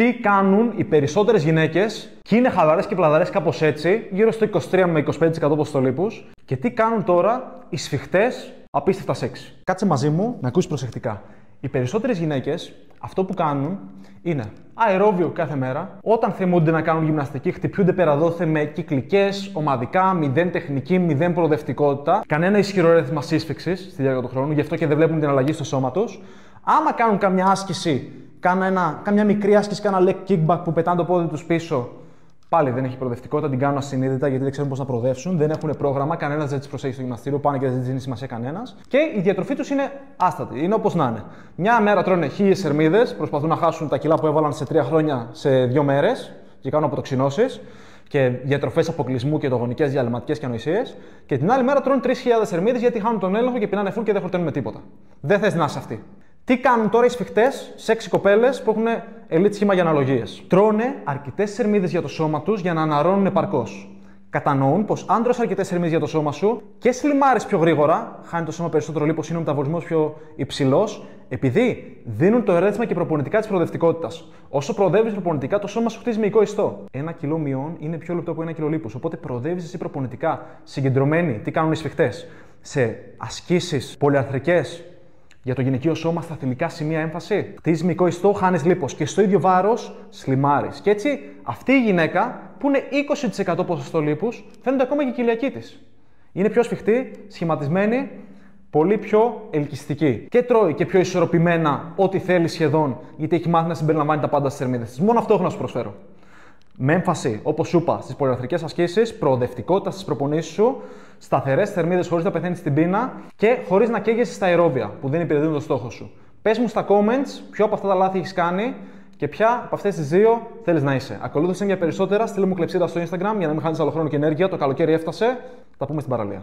Τι κάνουν οι περισσότερες γυναίκες και είναι χαλαρές και πλαδαρές κάπως έτσι, γύρω στο 23 με 25% ποσοστολίπους, και τι κάνουν τώρα οι σφιχτές απίστευτα σεξ. Κάτσε μαζί μου να ακούσεις προσεκτικά. Οι περισσότερες γυναίκες αυτό που κάνουν είναι αερόβιο κάθε μέρα. Όταν θυμούνται να κάνουν γυμναστική, χτυπιούνται πέρα δόθε με κυκλικές, ομαδικά, μηδέν τεχνική, μηδέν προοδευτικότητα, κανένα ισχυρό ρεύμα σύσφυξης στη διάρκεια του χρόνου, γι' αυτό και δεν βλέπουν την αλλαγή στο σώμα τους. Άμα κάνουν καμιά άσκηση, καμιά μικρή άσκηση, κάνα leg kickback που πετάνε το πόδι τους πίσω, πάλι δεν έχει προοδευτικότητα, την κάνουν ασυνείδητα γιατί δεν ξέρουν πώς να προοδεύσουν, δεν έχουν πρόγραμμα, κανένας δεν τις προσέχει στο γυμναστήριο, πάνε και δεν της δίνει σημασία κανένας. Και η διατροφή τους είναι άστατη, είναι όπως να είναι. Μια μέρα τρώνε 1000 θερμίδες, προσπαθούν να χάσουν τα κιλά που έβαλαν σε 3 χρόνια σε 2 μέρες και κάνουν αποτοξινώσεις και διατροφές αποκλεισμού και τογονικές διαλυματικές και ανοησίες. Και την άλλη μέρα τρώνε 3000 θερμίδες γιατί χάνουν τον έλεγχο και πεινάνε φουλ και δεν χορταίνουν με τίποτα. Δεν θες να είσαι αυτή. Τι κάνουν τώρα οι σφιχτές, σεξι κοπέλες που έχουν ελίτ σχήμα για αναλογίες? Τρώνε αρκετές θερμίδες για το σώμα τους για να αναρρώνουν επαρκώς. Κατανοούν πως αν τρως αρκετές θερμίδες για το σώμα σου και σλιμάρεις πιο γρήγορα, χάνει το σώμα περισσότερο λίπος, είναι ο μεταβολισμός πιο υψηλός, επειδή δίνουν το ρέθισμα και προπονητικά της προοδευτικότητας. Όσο προοδεύεις προπονητικά, το σώμα σου χτίζει μυϊκό ιστό. 1 κιλό μειών είναι πιο λεπτό από 1 κιλό λίπος. Οπότε προοδεύεις εσύ προπονητικά, συγκεντρωμένοι. Τι κάνουν οι σφιχτές? Σε ασκήσεις πολυαρθρικές για το γυναικείο σώμα, στα θηλυκά σημεία έμφαση, χτίζεις μυϊκό ιστό, χάνεις λίπος και στο ίδιο βάρος σλιμάρεις. Και έτσι αυτή η γυναίκα που είναι 20% ποσοστό λίπους φαίνεται ακόμα και η κοιλιακή της. Είναι πιο σφιχτή, σχηματισμένη, πολύ πιο ελκυστική. Και τρώει και πιο ισορροπημένα ό,τι θέλει σχεδόν, γιατί έχει μάθει να συμπεριλαμβάνει τα πάντα στις θερμίδες της. Μόνο αυτό έχω να σου προσφέρω. Με έμφαση, όπως σου είπα, στις πολυαρθρικές ασκήσεις, προοδευτικότητα στις προπονήσεις σου, σταθερές θερμίδες χωρίς να πεθαίνεις στην πείνα και χωρίς να καίγεσαι στα αερόβια που δεν υπηρετούν το στόχο σου. Πες μου στα comments ποιο από αυτά τα λάθη έχεις κάνει και ποια από αυτές τις δύο θέλεις να είσαι. Ακολούθησε για περισσότερα, στείλε μου κλεψίδα στο Instagram για να μην χάνεις άλλο χρόνο και ενέργεια. Το καλοκαίρι έφτασε. Τα πούμε στην παραλία.